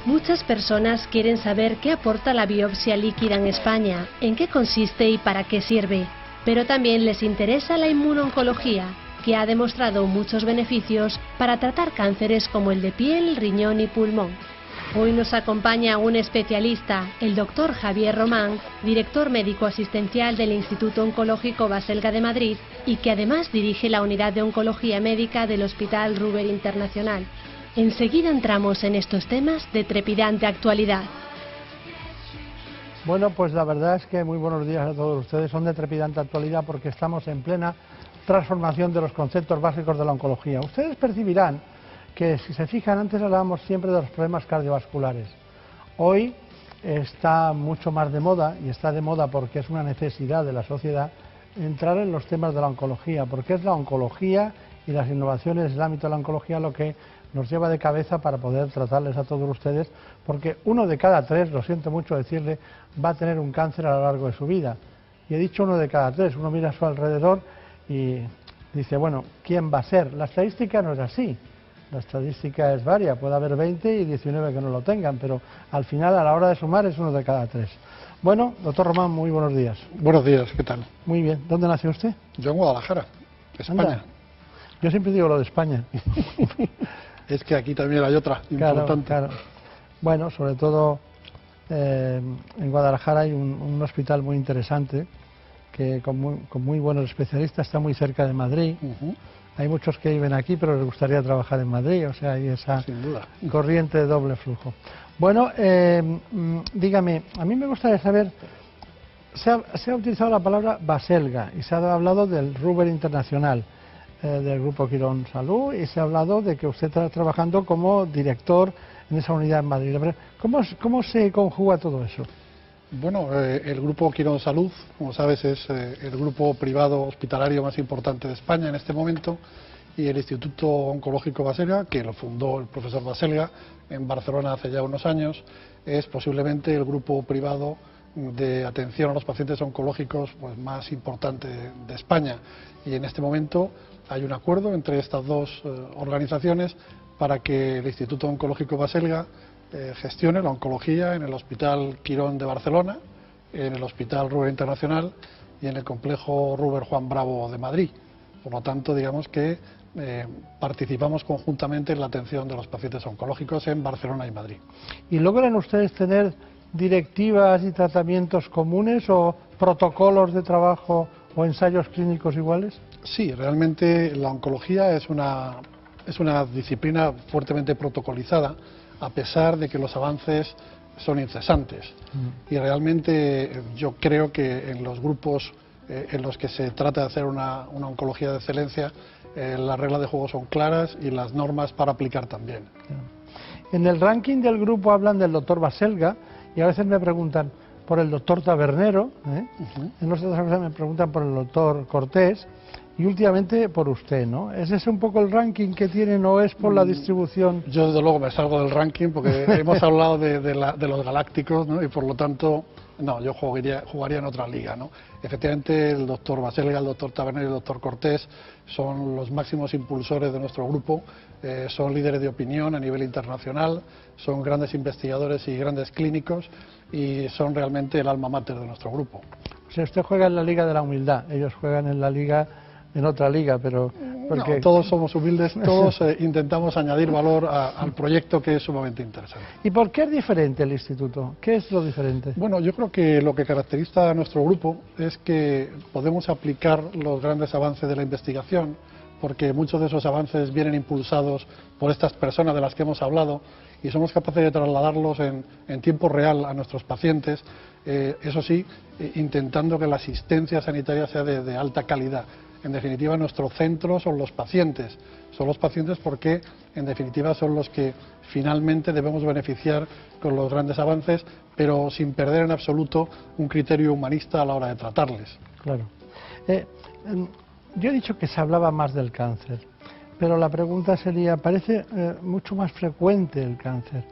Muchas personas quieren saber qué aporta la biopsia líquida en España, en qué consiste y para qué sirve. Pero también les interesa la inmunoncología, que ha demostrado muchos beneficios para tratar cánceres como el de piel, riñón y pulmón. Hoy nos acompaña un especialista, el doctor Javier Román, director médico asistencial del Instituto Oncológico Baselga de Madrid y que además dirige la unidad de oncología médica del Hospital Ruber Internacional. Enseguida entramos en estos temas de trepidante actualidad. Bueno, pues la verdad es que muy buenos días a todos ustedes. Son de trepidante actualidad porque estamos en plena transformación de los conceptos básicos de la oncología. Ustedes percibirán que, si se fijan, antes hablábamos siempre de los problemas cardiovasculares. Hoy está mucho más de moda, y está de moda porque es una necesidad de la sociedad, entrar en los temas de la oncología, porque es la oncología y las innovaciones en el ámbito de la oncología lo que nos lleva de cabeza para poder tratarles a todos ustedes, porque 1 de cada 3, lo siento mucho decirle, va a tener un cáncer a lo largo de su vida. Y he dicho 1 de cada 3, uno mira a su alrededor y dice, bueno, ¿quién va a ser? La estadística no es así, la estadística es varia, puede haber 20 y 19 que no lo tengan, pero al final, a la hora de sumar, es 1 de cada 3. Bueno, doctor Román, muy buenos días. Buenos días, ¿qué tal? Muy bien, ¿dónde nació usted? Yo en Guadalajara, España. Anda. Yo siempre digo lo de España. Es que aquí también hay otra importante. Claro. Bueno, sobre todo en Guadalajara hay un hospital muy interesante, que con muy buenos especialistas, está muy cerca de Madrid. Hay muchos que viven aquí, pero les gustaría trabajar en Madrid, o sea, hay esa Sin duda. corriente de doble flujo. Bueno, dígame, a mí me gustaría saber, se ha utilizado la palabra Baselga y se ha hablado del Ruber Internacional, del Grupo Quirón Salud, y se ha hablado de que usted está trabajando como director en esa unidad en Madrid. ¿Cómo se conjuga todo eso? Bueno, el Grupo Quirón Salud, como sabes, es el grupo privado hospitalario más importante de España en este momento, y el Instituto Oncológico Baselga, que lo fundó el profesor Baselga en Barcelona hace ya unos años, es posiblemente el grupo privado de atención a los pacientes oncológicos pues, más importante de España. Y en este momento hay un acuerdo entre estas dos organizaciones para que el Instituto Oncológico Baselga gestione la oncología en el Hospital Quirón de Barcelona, en el Hospital Ruber Internacional y en el Complejo Ruber Juan Bravo de Madrid. Por lo tanto, digamos que participamos conjuntamente en la atención de los pacientes oncológicos en Barcelona y Madrid. ¿Y logran ustedes tener directivas y tratamientos comunes o protocolos de trabajo o ensayos clínicos iguales? Sí, realmente la oncología es una disciplina fuertemente protocolizada, a pesar de que los avances son incesantes. Y realmente yo creo que en los grupos en los que se trata de hacer una oncología de excelencia, las reglas de juego son claras y las normas para aplicar también. En el ranking del grupo hablan del doctor Baselga y a veces me preguntan por el doctor Tabernero, en otras ocasiones me preguntan por el doctor Cortés y últimamente por usted, ¿no? ¿Es ese un poco el ranking que tienen o es por la distribución? Yo desde luego me salgo del ranking porque hemos hablado de los galácticos, ¿no? Y por lo tanto, no, yo jugaría en otra liga, ¿no? Efectivamente, el doctor Baselga, el doctor Tabernero y el doctor Cortés son los máximos impulsores de nuestro grupo, son líderes de opinión a nivel internacional, son grandes investigadores y grandes clínicos y son realmente el alma mater de nuestro grupo. O sea, usted juega en la Liga de la Humildad, ellos juegan en la liga, en otra liga, pero... Porque... No, todos somos humildes, todos intentamos añadir valor al proyecto, que es sumamente interesante. ¿Y por qué es diferente el instituto? ¿Qué es lo diferente? Bueno, yo creo que lo que caracteriza a nuestro grupo es que podemos aplicar los grandes avances de la investigación, porque muchos de esos avances vienen impulsados por estas personas de las que hemos hablado y somos capaces de trasladarlos en tiempo real a nuestros pacientes, eso sí, intentando que la asistencia sanitaria sea de alta calidad. En definitiva, nuestro centro son los pacientes porque, en definitiva, son los que finalmente debemos beneficiar con los grandes avances, pero sin perder en absoluto un criterio humanista a la hora de tratarles. Claro. Yo he dicho que se hablaba más del cáncer, pero la pregunta sería, parece mucho más frecuente el cáncer.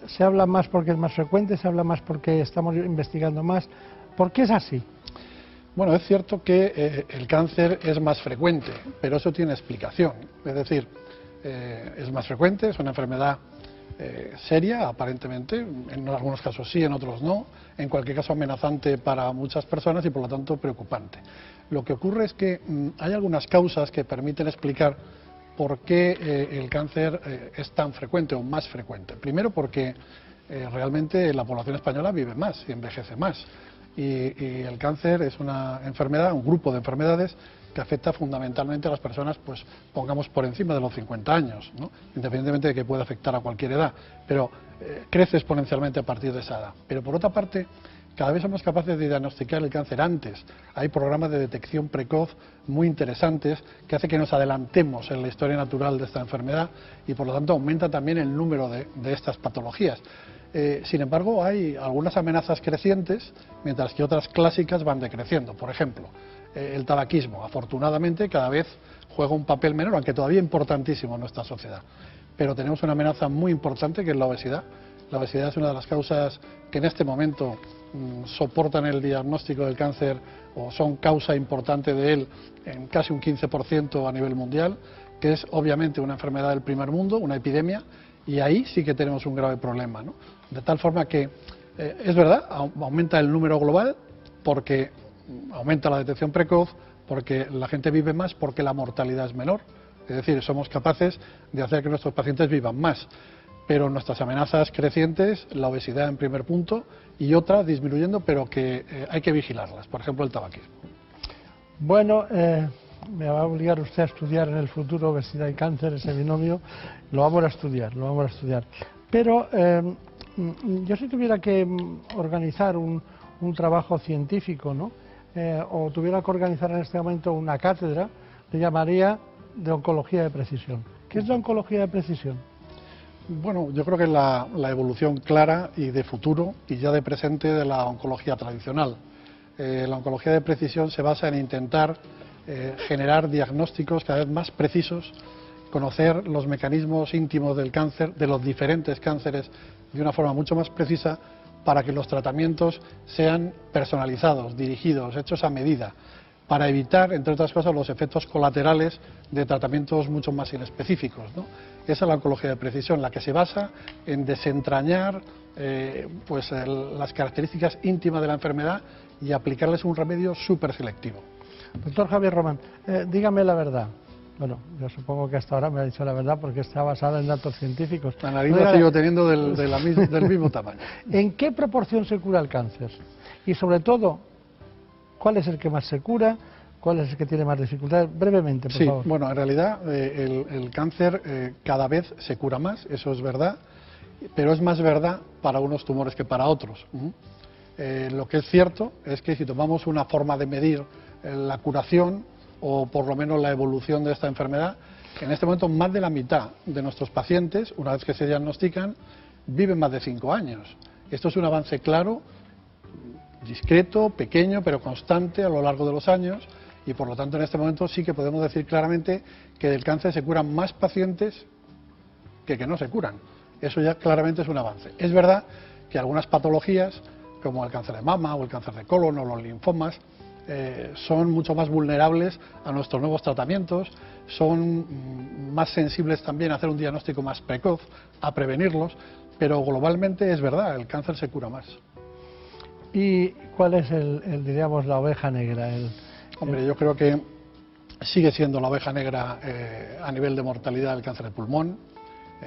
¿Se habla más porque es más frecuente? ¿Se habla más porque estamos investigando más? ¿Por qué es así? Bueno, es cierto que el cáncer es más frecuente, pero eso tiene explicación. Es decir, es más frecuente, es una enfermedad seria, aparentemente, en algunos casos sí, en otros no, en cualquier caso amenazante para muchas personas y por lo tanto preocupante. Lo que ocurre es que hay algunas causas que permiten explicar por qué el cáncer es tan frecuente o más frecuente. Primero porque realmente la población española vive más y envejece más. Y el cáncer es una enfermedad, un grupo de enfermedades que afecta fundamentalmente a las personas, pues pongamos por encima de los 50 años, ¿no? Independientemente de que pueda afectar a cualquier edad, pero crece exponencialmente a partir de esa edad. Pero por otra parte, cada vez somos capaces de diagnosticar el cáncer antes. Hay programas de detección precoz muy interesantes que hace que nos adelantemos en la historia natural de esta enfermedad y por lo tanto aumenta también el número de estas patologías. Sin embargo, hay algunas amenazas crecientes, mientras que otras clásicas van decreciendo. Por ejemplo, el tabaquismo, afortunadamente, cada vez juega un papel menor, aunque todavía importantísimo en nuestra sociedad. Pero tenemos una amenaza muy importante, que es la obesidad. La obesidad es una de las causas que en este momento soportan el diagnóstico del cáncer o son causa importante de él en casi un 15% a nivel mundial, que es obviamente una enfermedad del primer mundo, una epidemia, y ahí sí que tenemos un grave problema, ¿no? De tal forma que, es verdad, aumenta el número global porque aumenta la detección precoz, porque la gente vive más, porque la mortalidad es menor. Es decir, somos capaces de hacer que nuestros pacientes vivan más. Pero nuestras amenazas crecientes, la obesidad en primer punto y otra disminuyendo, pero que hay que vigilarlas. Por ejemplo, el tabaquismo. Bueno, me va a obligar usted a estudiar en el futuro obesidad y cáncer, ese binomio. Lo vamos a estudiar, lo vamos a estudiar. Pero yo si tuviera que organizar un trabajo científico, ¿no? O tuviera que organizar en este momento una cátedra, le llamaría de oncología de precisión. ¿Qué es la oncología de precisión? Bueno, yo creo que es la evolución clara y de futuro y ya de presente de la oncología tradicional. La oncología de precisión se basa en intentar generar diagnósticos cada vez más precisos, conocer los mecanismos íntimos del cáncer, de los diferentes cánceres, de una forma mucho más precisa, para que los tratamientos sean personalizados, dirigidos, hechos a medida, para evitar, entre otras cosas, los efectos colaterales de tratamientos mucho más inespecíficos, ¿no? Esa es la oncología de precisión, la que se basa en desentrañar las características íntimas de la enfermedad y aplicarles un remedio súper selectivo. Doctor Javier Román, dígame la verdad. Bueno, yo supongo que hasta ahora me ha dicho la verdad porque está basada en datos científicos. La nariz la sigo teniendo del mismo tamaño. ¿En qué proporción se cura el cáncer? Y sobre todo, ¿cuál es el que más se cura? ¿Cuál es el que tiene más dificultades? Brevemente, por favor. Bueno, en realidad el cáncer cada vez se cura más, eso es verdad, pero es más verdad para unos tumores que para otros. Lo que es cierto es que si tomamos una forma de medir la curación o por lo menos la evolución de esta enfermedad, en este momento más de la mitad de nuestros pacientes, una vez que se diagnostican, viven más de 5 años. Esto es un avance claro, discreto, pequeño, pero constante a lo largo de los años, y por lo tanto en este momento sí que podemos decir claramente que del cáncer se curan más pacientes que no se curan. Eso ya claramente es un avance. Es verdad que algunas patologías, como el cáncer de mama o el cáncer de colon o los linfomas, son mucho más vulnerables a nuestros nuevos tratamientos, son más sensibles también a hacer un diagnóstico más precoz, a prevenirlos, pero globalmente es verdad, el cáncer se cura más. ¿Y cuál es diríamos, la oveja negra? Hombre, yo creo que sigue siendo la oveja negra a nivel de mortalidad el cáncer de pulmón,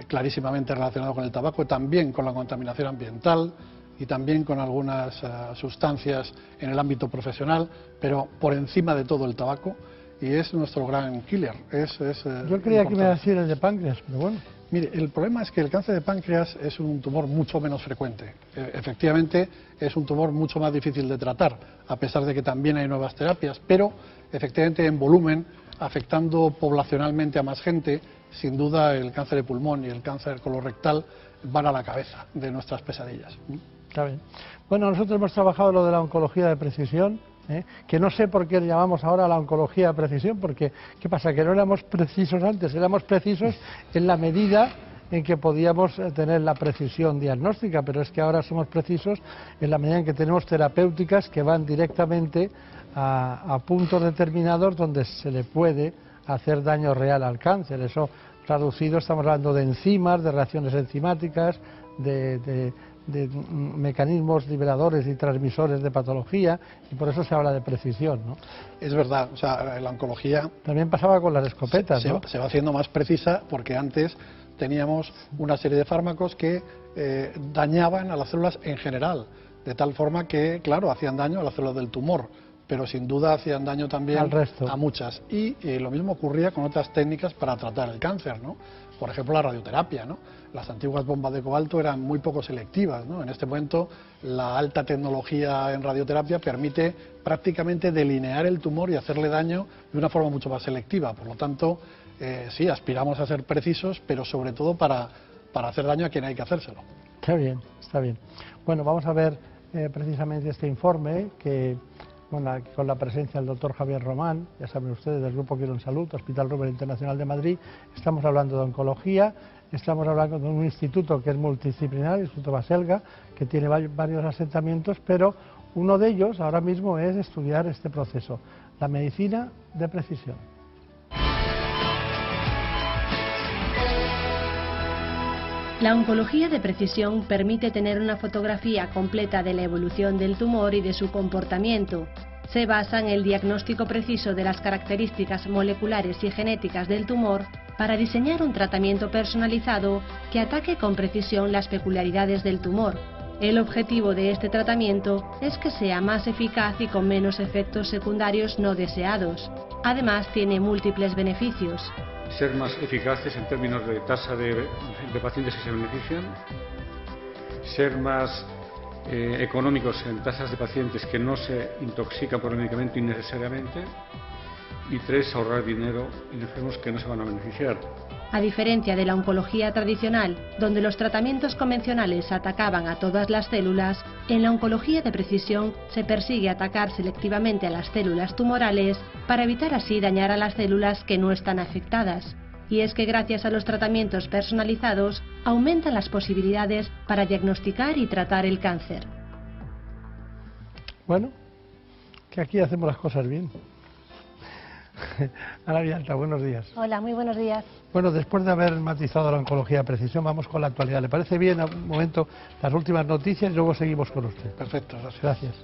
clarísimamente relacionado con el tabaco, también con la contaminación ambiental y también con algunas sustancias en el ámbito profesional, pero por encima de todo el tabaco, y es nuestro gran killer. Yo creía que me iba a decir el de páncreas, pero bueno. Mire, el problema es que el cáncer de páncreas es un tumor mucho menos frecuente. Efectivamente, es un tumor mucho más difícil de tratar, a pesar de que también hay nuevas terapias, pero efectivamente en volumen, afectando poblacionalmente a más gente, sin duda el cáncer de pulmón y el cáncer colorectal van a la cabeza de nuestras pesadillas. Está bien. Bueno, nosotros hemos trabajado lo de la oncología de precisión, que no sé por qué le llamamos ahora la oncología de precisión, porque ¿qué pasa? Que no éramos precisos antes, éramos precisos en la medida en que podíamos tener la precisión diagnóstica, pero es que ahora somos precisos en la medida en que tenemos terapéuticas que van directamente a puntos determinados donde se le puede hacer daño real al cáncer. Eso traducido estamos hablando de enzimas, de reacciones enzimáticas, de mecanismos liberadores y transmisores de patología, y por eso se habla de precisión, ¿no? Es verdad, o sea, la oncología también pasaba con las escopetas, ¿no? Se va haciendo más precisa porque antes teníamos una serie de fármacos que dañaban a las células en general, de tal forma que, claro, hacían daño a las células del tumor, pero sin duda hacían daño también al resto, a muchas. Y lo mismo ocurría con otras técnicas para tratar el cáncer, ¿no? Por ejemplo, la radioterapia, ¿no? Las antiguas bombas de cobalto eran muy poco selectivas, ¿no? En este momento, la alta tecnología en radioterapia permite prácticamente delinear el tumor y hacerle daño de una forma mucho más selectiva. Por lo tanto, sí, aspiramos a ser precisos, pero sobre todo para hacer daño a quien hay que hacérselo. Está bien, está bien. Bueno, vamos a ver precisamente este informe que, bueno, con la presencia del doctor Javier Román, ya saben ustedes, del Grupo Quirón Salud, Hospital Ruber Internacional de Madrid. Estamos hablando de oncología, estamos hablando de un instituto que es multidisciplinar, el Instituto Baselga, que tiene varios asentamientos, pero uno de ellos ahora mismo es estudiar este proceso, la medicina de precisión. La oncología de precisión permite tener una fotografía completa de la evolución del tumor y de su comportamiento. Se basa en el diagnóstico preciso de las características moleculares y genéticas del tumor para diseñar un tratamiento personalizado que ataque con precisión las peculiaridades del tumor. El objetivo de este tratamiento es que sea más eficaz y con menos efectos secundarios no deseados. Además, tiene múltiples beneficios. Ser más eficaces en términos de tasa de pacientes que se benefician, ser más económicos en tasas de pacientes que no se intoxican por el medicamento innecesariamente, y 3, ahorrar dinero en enfermos que no se van a beneficiar. A diferencia de la oncología tradicional, donde los tratamientos convencionales atacaban a todas las células, en la oncología de precisión se persigue atacar selectivamente a las células tumorales para evitar así dañar a las células que no están afectadas. Y es que gracias a los tratamientos personalizados aumentan las posibilidades para diagnosticar y tratar el cáncer. Bueno, que aquí hacemos las cosas bien. Ana Villalta, buenos días. Hola, muy buenos días. Bueno, después de haber matizado la oncología de precisión, vamos con la actualidad. ¿Le parece bien, a un momento, las últimas noticias y luego seguimos con usted? Perfecto, gracias. Gracias.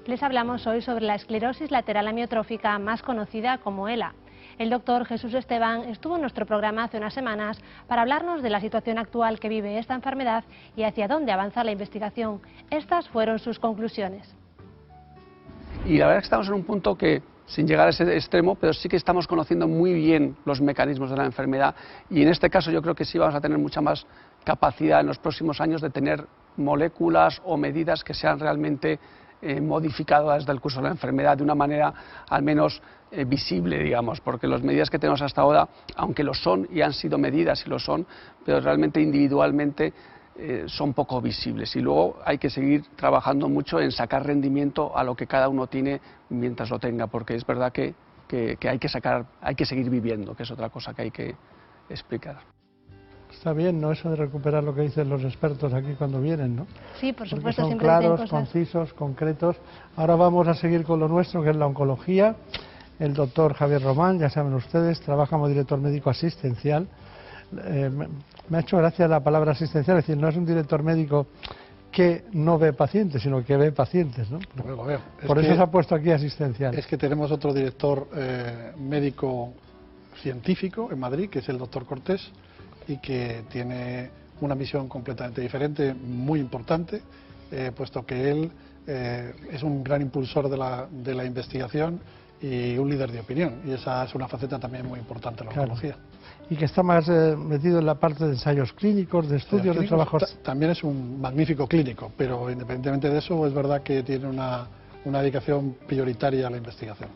Les hablamos hoy sobre la esclerosis lateral amiotrófica, más conocida como ELA. El doctor Jesús Esteban estuvo en nuestro programa hace unas semanas para hablarnos de la situación actual que vive esta enfermedad y hacia dónde avanza la investigación. Estas fueron sus conclusiones. Y la verdad es que estamos en un punto que, sin llegar a ese extremo, pero sí que estamos conociendo muy bien los mecanismos de la enfermedad, y en este caso yo creo que sí vamos a tener mucha más capacidad en los próximos años de tener moléculas o medidas que sean realmente modificadas del curso de la enfermedad de una manera al menos visible, digamos, porque las medidas que tenemos hasta ahora, aunque lo son y han sido medidas y lo son, pero realmente individualmente son poco visibles, y luego hay que seguir trabajando mucho en sacar rendimiento a lo que cada uno tiene mientras lo tenga, porque es verdad que hay que seguir viviendo, que es otra cosa que hay que explicar. Está bien, ¿no? Eso de recuperar lo que dicen los expertos aquí cuando vienen, ¿no? Sí, por Porque supuesto, son siempre claros, dicen cosas concisos, concretos. Ahora vamos a seguir con lo nuestro, que es la oncología. El doctor Javier Román, ya saben ustedes, trabaja como director médico asistencial. Me ha hecho gracia la palabra asistencial, es decir, no es un director médico que no ve pacientes, sino que ve pacientes, ¿no? Lo veo. Por eso se ha puesto aquí asistencial. Es que tenemos otro director médico científico en Madrid, que es el doctor Cortés, y que tiene una misión completamente diferente, muy importante, puesto que él es un gran impulsor de la investigación y un líder de opinión, y esa es una faceta también muy importante en la oncología. Y que está más metido en la parte de ensayos clínicos, de estudios, de trabajos. También es un magnífico clínico, pero independientemente de eso, es verdad que tiene una dedicación prioritaria a la investigación.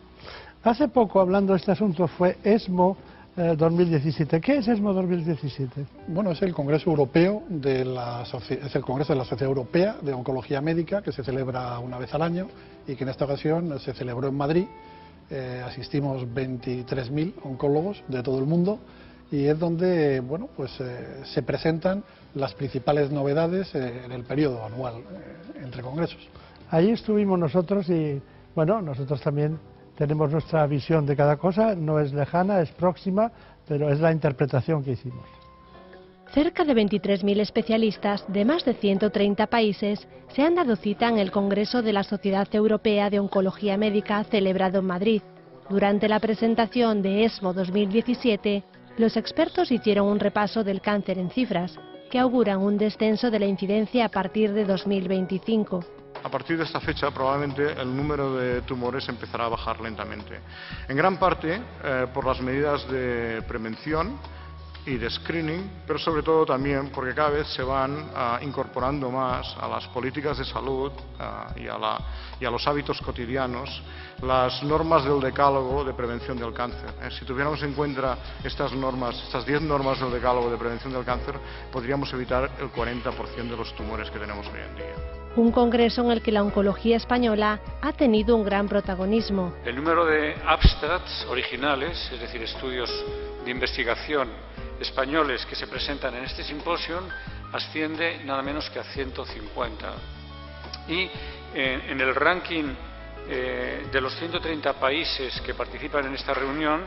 Hace poco, hablando de este asunto, fue ESMO 2017. ¿Qué es ESMO 2017? Bueno, es el Congreso Europeo es el Congreso de la Sociedad Europea de Oncología Médica, que se celebra una vez al año y que en esta ocasión se celebró en Madrid. Asistimos 23.000 oncólogos de todo el mundo, y es donde, bueno, pues se presentan las principales novedades en el periodo anual entre congresos. Ahí estuvimos nosotros y, bueno, nosotros también tenemos nuestra visión de cada cosa, no es lejana, es próxima, pero es la interpretación que hicimos. Cerca de 23.000 especialistas de más de 130 países se han dado cita en el Congreso de la Sociedad Europea de Oncología Médica celebrado en Madrid. Durante la presentación de ESMO 2017, los expertos hicieron un repaso del cáncer en cifras, que auguran un descenso de la incidencia a partir de 2025. A partir de esta fecha probablemente el número de tumores empezará a bajar lentamente. En gran parte por las medidas de prevención y de screening, pero sobre todo también porque cada vez se van incorporando más a las políticas de salud y a los hábitos cotidianos las normas del decálogo de prevención del cáncer. Si tuviéramos en cuenta estas 10 normas del decálogo de prevención del cáncer, podríamos evitar el 40% de los tumores que tenemos hoy en día. Un congreso en el que la oncología española ha tenido un gran protagonismo. El número de abstracts originales, es decir, estudios de investigación españoles que se presentan en este simposio, asciende nada menos que a 150. Y en el ranking de los 130 países que participan en esta reunión,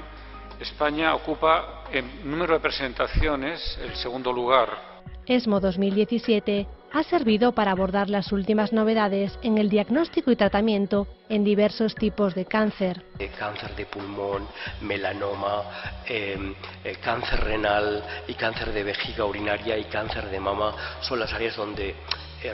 España ocupa en número de presentaciones el segundo lugar. ESMO 2017 ha servido para abordar las últimas novedades en el diagnóstico y tratamiento en diversos tipos de cáncer. Cáncer de pulmón, melanoma, cáncer renal y cáncer de vejiga urinaria y cáncer de mama son las áreas donde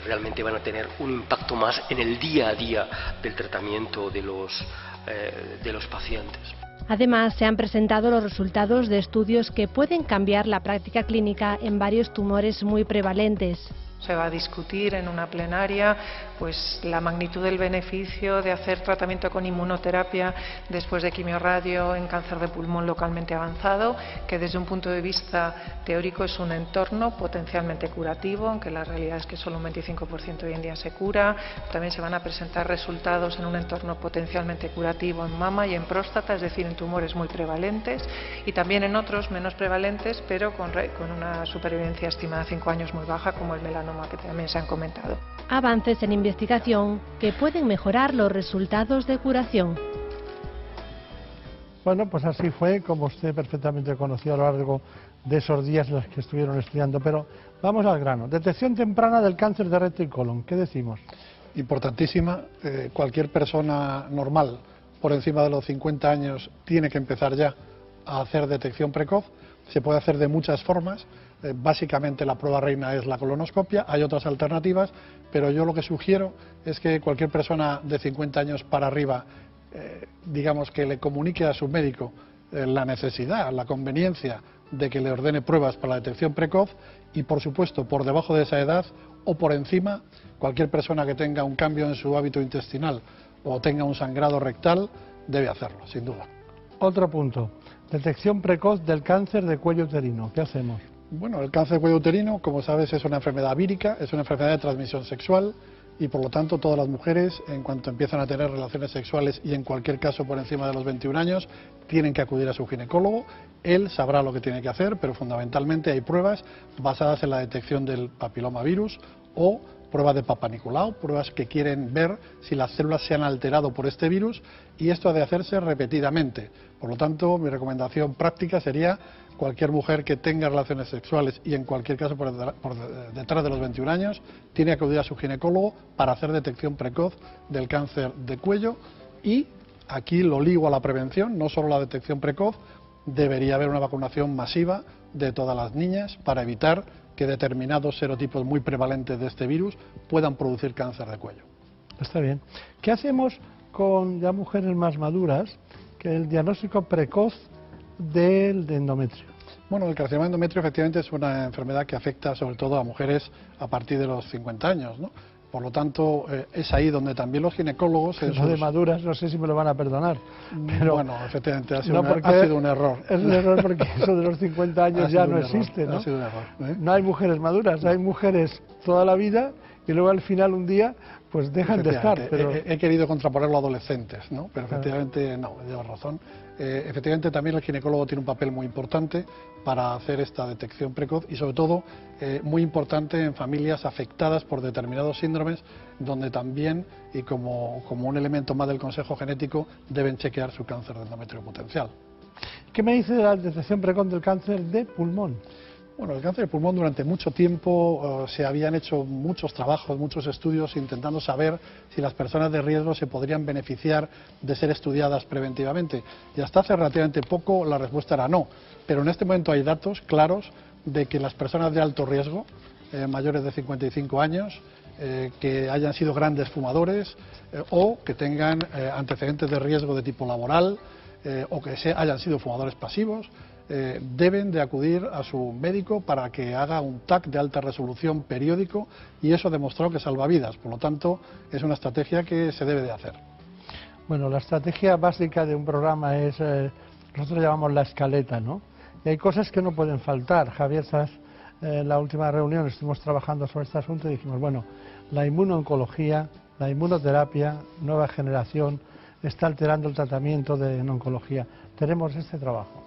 realmente van a tener un impacto más en el día a día del tratamiento de los pacientes. Además, se han presentado los resultados de estudios que pueden cambiar la práctica clínica en varios tumores muy prevalentes. Se va a discutir en una plenaria pues la magnitud del beneficio de hacer tratamiento con inmunoterapia después de quimiorradio en cáncer de pulmón localmente avanzado, que desde un punto de vista teórico es un entorno potencialmente curativo, aunque la realidad es que solo un 25% hoy en día se cura. También se van a presentar resultados en un entorno potencialmente curativo en mama y en próstata, es decir, en tumores muy prevalentes, y también en otros menos prevalentes, pero con una supervivencia estimada a 5 años muy baja, como el melanoma, que también se han comentado. Avances en investigación que pueden mejorar los resultados de curación. Bueno, pues así fue, como usted perfectamente conoció a lo largo de esos días en los que estuvieron estudiando. Pero vamos al grano. Detección temprana del cáncer de recto y colon. ¿Qué decimos? Importantísima. Cualquier persona normal por encima de los 50 años tiene que empezar ya a hacer detección precoz. Se puede hacer de muchas formas. Básicamente la prueba reina es la colonoscopia, hay otras alternativas, pero yo lo que sugiero es que cualquier persona de 50 años para arriba, digamos que le comunique a su médico la necesidad, la conveniencia de que le ordene pruebas para la detección precoz y, por supuesto, por debajo de esa edad o por encima, cualquier persona que tenga un cambio en su hábito intestinal o tenga un sangrado rectal debe hacerlo, sin duda. Otro punto, detección precoz del cáncer de cuello uterino. ¿Qué hacemos? Bueno, el cáncer de cuello uterino, como sabes, es una enfermedad vírica, es una enfermedad de transmisión sexual y, por lo tanto, todas las mujeres, en cuanto empiezan a tener relaciones sexuales y, en cualquier caso, por encima de los 21 años, tienen que acudir a su ginecólogo. Él sabrá lo que tiene que hacer, pero fundamentalmente hay pruebas basadas en la detección del papilomavirus o pruebas de Papa Nicolau, pruebas que quieren ver si las células se han alterado por este virus, y esto ha de hacerse repetidamente. Por lo tanto, mi recomendación práctica sería cualquier mujer que tenga relaciones sexuales y en cualquier caso por detrás de los 21 años, tiene que acudir a su ginecólogo para hacer detección precoz del cáncer de cuello. Y aquí lo ligo a la prevención, no solo la detección precoz, debería haber una vacunación masiva de todas las niñas para evitar que determinados serotipos muy prevalentes de este virus puedan producir cáncer de cuello. Está bien. ¿Qué hacemos con ya mujeres más maduras, que el diagnóstico precoz del endometrio? Bueno, el carcinoma de endometrio efectivamente es una enfermedad que afecta sobre todo a mujeres a partir de los 50 años, ¿no? Por lo tanto, es ahí donde también los ginecólogos... Lo de maduras, no sé si me lo van a perdonar. Pero bueno, efectivamente, ha sido un error. Es un error porque eso de los 50 años ya no existe, ¿no? Ha sido un error. No hay mujeres maduras, hay mujeres toda la vida y luego al final un día pues dejan de estar. Pero... He querido contraponerlo a adolescentes, ¿no? Pero efectivamente no, llevas razón. Efectivamente también el ginecólogo tiene un papel muy importante para hacer esta detección precoz y sobre todo muy importante en familias afectadas por determinados síndromes, donde también, y como un elemento más del consejo genético, deben chequear su cáncer de endometrio potencial. ¿Qué me dice de la detección precoz del cáncer de pulmón? Bueno, el cáncer de pulmón durante mucho tiempo se habían hecho muchos trabajos, muchos estudios intentando saber si las personas de riesgo se podrían beneficiar de ser estudiadas preventivamente. Y hasta hace relativamente poco la respuesta era no, pero en este momento hay datos claros de que las personas de alto riesgo, mayores de 55 años, que hayan sido grandes fumadores o que tengan antecedentes de riesgo de tipo laboral o que hayan sido fumadores pasivos, deben de acudir a su médico para que haga un TAC de alta resolución periódico, y eso ha demostrado que salva vidas. Por lo tanto, es una estrategia que se debe de hacer. Bueno, la estrategia básica de un programa es, nosotros llamamos la escaleta, ¿no? Y hay cosas que no pueden faltar. Javier, ¿sabes? En la última reunión estuvimos trabajando sobre este asunto y dijimos, bueno, la inmunooncología, la inmunoterapia, nueva generación, está alterando el tratamiento en oncología. Tenemos este trabajo.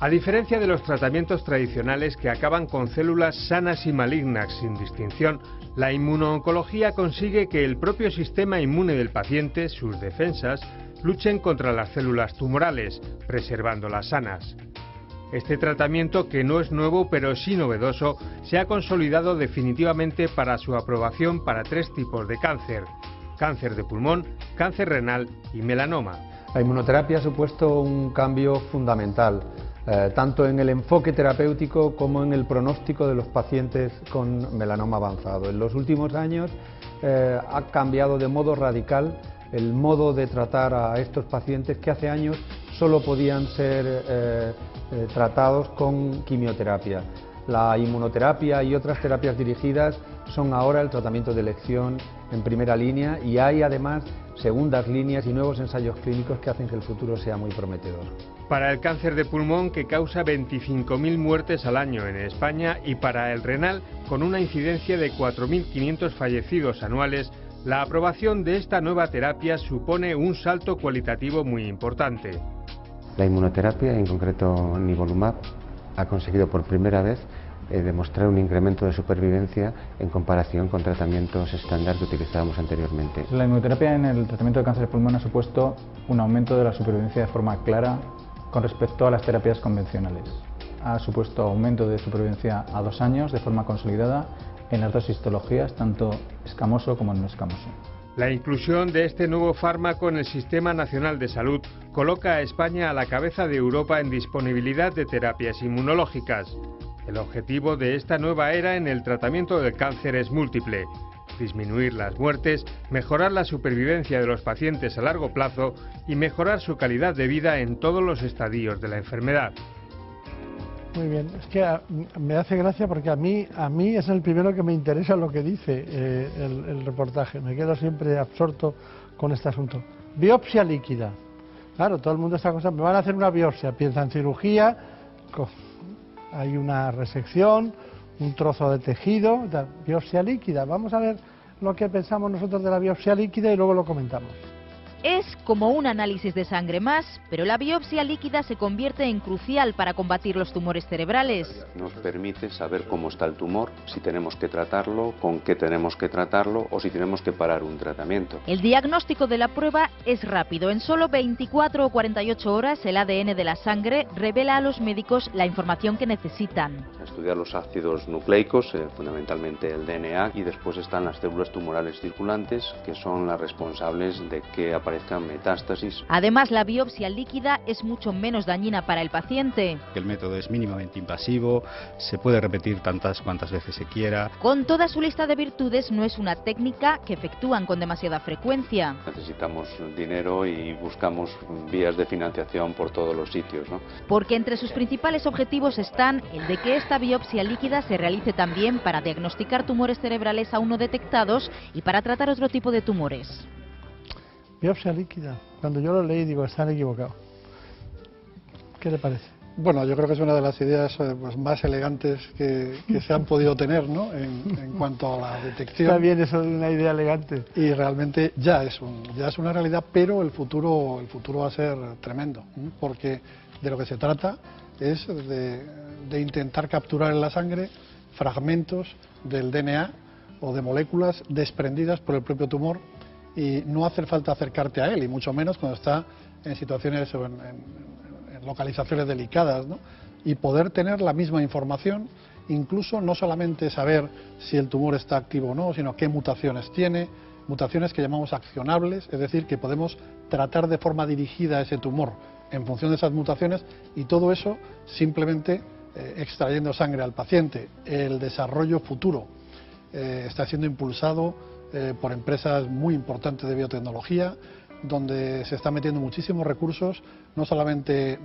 A diferencia de los tratamientos tradicionales que acaban con células sanas y malignas sin distinción, la inmunooncología consigue que el propio sistema inmune del paciente, sus defensas, luchen contra las células tumorales, preservándolas sanas. Este tratamiento, que no es nuevo pero sí novedoso, se ha consolidado definitivamente para su aprobación para 3 tipos de cáncer: cáncer de pulmón, cáncer renal y melanoma. La inmunoterapia ha supuesto un cambio fundamental, tanto en el enfoque terapéutico como en el pronóstico de los pacientes con melanoma avanzado. En los últimos años ha cambiado de modo radical el modo de tratar a estos pacientes que hace años solo podían ser tratados con quimioterapia. La inmunoterapia y otras terapias dirigidas son ahora el tratamiento de elección en primera línea, y hay además segundas líneas y nuevos ensayos clínicos que hacen que el futuro sea muy prometedor. Para el cáncer de pulmón, que causa 25.000 muertes al año en España, y para el renal, con una incidencia de 4.500 fallecidos anuales, la aprobación de esta nueva terapia supone un salto cualitativo muy importante. La inmunoterapia, en concreto nivolumab, ha conseguido por primera vez demostrar un incremento de supervivencia en comparación con tratamientos estándar que utilizábamos anteriormente. La inmunoterapia en el tratamiento de cáncer de pulmón ha supuesto un aumento de la supervivencia de forma clara con respecto a las terapias convencionales. Ha supuesto aumento de supervivencia a 2 años de forma consolidada en las 2 histologías, tanto escamoso como no escamoso. La inclusión de este nuevo fármaco en el Sistema Nacional de Salud coloca a España a la cabeza de Europa en disponibilidad de terapias inmunológicas. El objetivo de esta nueva era en el tratamiento del cáncer es múltiple: disminuir las muertes, mejorar la supervivencia de los pacientes a largo plazo y mejorar su calidad de vida en todos los estadios de la enfermedad. Muy bien, es que me hace gracia porque a mí es el primero que me interesa lo que dice el reportaje. Me quedo siempre absorto con este asunto. Biopsia líquida. Claro, todo el mundo está cosa, me van a hacer una biopsia, piensa en cirugía, hay una resección, un trozo de tejido, biopsia líquida. Vamos a ver lo que pensamos nosotros de la biopsia líquida y luego lo comentamos. Es como un análisis de sangre más, pero la biopsia líquida se convierte en crucial para combatir los tumores cerebrales. Nos permite saber cómo está el tumor, si tenemos que tratarlo, con qué tenemos que tratarlo o si tenemos que parar un tratamiento. El diagnóstico de la prueba es rápido. En solo 24 o 48 horas el ADN de la sangre revela a los médicos la información que necesitan. Estudiar los ácidos nucleicos, fundamentalmente el DNA, y después están las células tumorales circulantes, que son las responsables de que aparezcan metástasis. Además, la biopsia líquida es mucho menos dañina para el paciente. El método es mínimamente invasivo, se puede repetir tantas cuantas veces se quiera. Con toda su lista de virtudes, no es una técnica que efectúan con demasiada frecuencia. Necesitamos dinero y buscamos vías de financiación por todos los sitios, ¿no? Porque entre sus principales objetivos están el de que esta biopsia líquida se realice también para diagnosticar tumores cerebrales aún no detectados y para tratar otro tipo de tumores. Biopsia líquida. Cuando yo lo leí digo, están equivocados. ¿Qué le parece? Bueno, yo creo que es una de las ideas pues, más elegantes que se han podido tener, ¿no? en cuanto a la detección. Está bien eso de una idea elegante. Y realmente ya es una realidad, pero el futuro va a ser tremendo, porque de lo que se trata es de intentar capturar en la sangre fragmentos del DNA o de moléculas desprendidas por el propio tumor, y no hace falta acercarte a él, y mucho menos cuando está en situaciones en localizaciones delicadas, ¿no? Y poder tener la misma información, incluso no solamente saber si el tumor está activo o no, sino qué mutaciones tiene, mutaciones que llamamos accionables, es decir, que podemos tratar de forma dirigida ese tumor en función de esas mutaciones, y todo eso simplemente extrayendo sangre al paciente. El desarrollo futuro está siendo impulsado por empresas muy importantes de biotecnología, donde se están metiendo muchísimos recursos, no solamente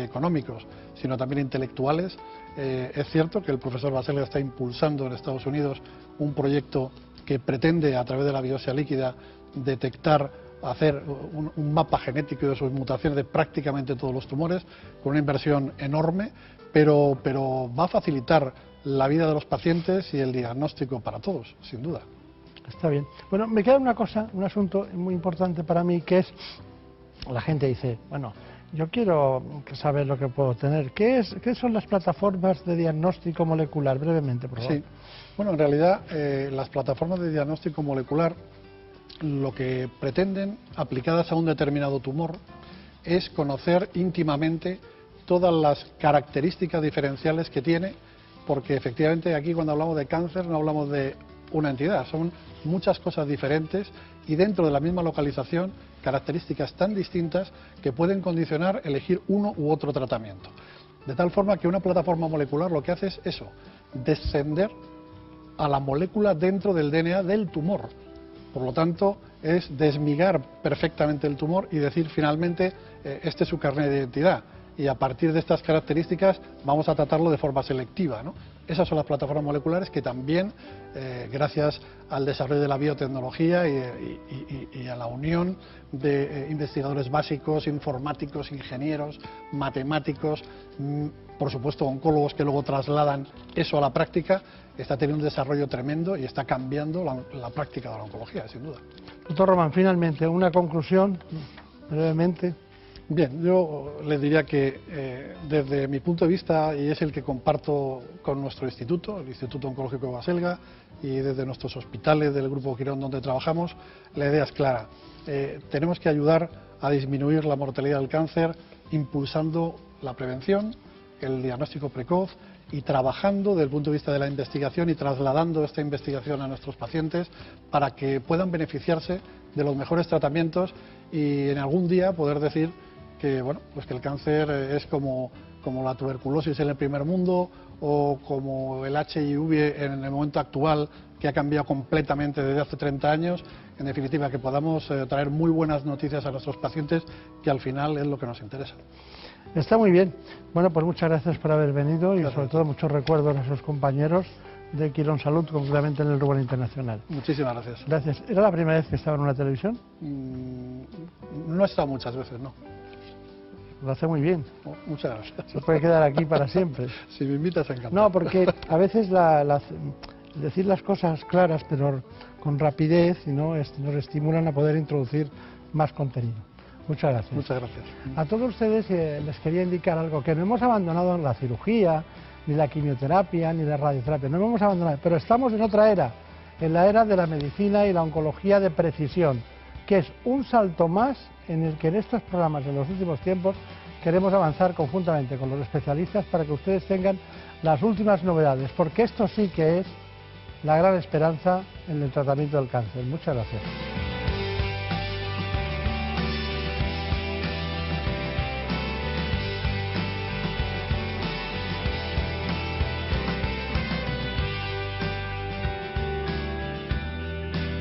económicos, sino también intelectuales. Es cierto que el profesor Baselga está impulsando en Estados Unidos un proyecto que pretende, a través de la biopsia líquida, detectar, hacer un mapa genético de sus mutaciones de prácticamente todos los tumores, con una inversión enorme, pero va a facilitar la vida de los pacientes y el diagnóstico para todos, sin duda. Está bien. Bueno, me queda una cosa, un asunto muy importante para mí, que es, la gente dice, bueno, yo quiero saber lo que puedo tener. ¿Qué son las plataformas de diagnóstico molecular? Brevemente, por favor. Sí. Bueno, en realidad, las plataformas de diagnóstico molecular lo que pretenden, aplicadas a un determinado tumor, es conocer íntimamente todas las características diferenciales que tiene, porque efectivamente aquí cuando hablamos de cáncer no hablamos de una entidad, son muchas cosas diferentes y dentro de la misma localización características tan distintas que pueden condicionar elegir uno u otro tratamiento. De tal forma que una plataforma molecular lo que hace es eso, descender a la molécula dentro del DNA del tumor. Por lo tanto, es desmigar perfectamente el tumor y decir finalmente, este es su carnet de identidad. Y a partir de estas características vamos a tratarlo de forma selectiva, ¿no? Esas son las plataformas moleculares que también, gracias al desarrollo de la biotecnología y a la unión de investigadores básicos, informáticos, ingenieros, matemáticos, por supuesto oncólogos que luego trasladan eso a la práctica, está teniendo un desarrollo tremendo y está cambiando la práctica de la oncología, sin duda. Doctor Román, finalmente, una conclusión, brevemente. Bien, yo les diría que desde mi punto de vista, y es el que comparto con nuestro instituto, el Instituto Oncológico de Baselga, y desde nuestros hospitales del Grupo Quirón donde trabajamos, la idea es clara. Tenemos que ayudar a disminuir la mortalidad del cáncer impulsando la prevención, el diagnóstico precoz y trabajando desde el punto de vista de la investigación y trasladando esta investigación a nuestros pacientes para que puedan beneficiarse de los mejores tratamientos y en algún día poder decir que, bueno, pues que el cáncer es como la tuberculosis en el primer mundo o como el HIV en el momento actual, que ha cambiado completamente desde hace 30 años. En definitiva, que podamos traer muy buenas noticias a nuestros pacientes, que al final es lo que nos interesa. Está muy bien. Bueno, pues muchas gracias por haber venido y sobre todo muchos recuerdos a sus compañeros de Quirón Salud, concretamente en el Rubén Internacional. Muchísimas gracias. Gracias. ¿Era la primera vez que estaba en una televisión? No he estado muchas veces, no. Lo hace muy bien. Muchas gracias. Se puede quedar aquí para siempre. Si me invitas, encantado. No, porque a veces decir las cosas claras, pero con rapidez, nos estimulan a poder introducir más contenido. Muchas gracias. Muchas gracias. A todos ustedes les quería indicar algo, que no hemos abandonado la cirugía, ni la quimioterapia, ni la radioterapia, no hemos abandonado, pero estamos en otra era, en la era de la medicina y la oncología de precisión, que es un salto más en el que en estos programas en los últimos tiempos queremos avanzar conjuntamente con los especialistas para que ustedes tengan las últimas novedades, porque esto sí que es la gran esperanza en el tratamiento del cáncer. Muchas gracias.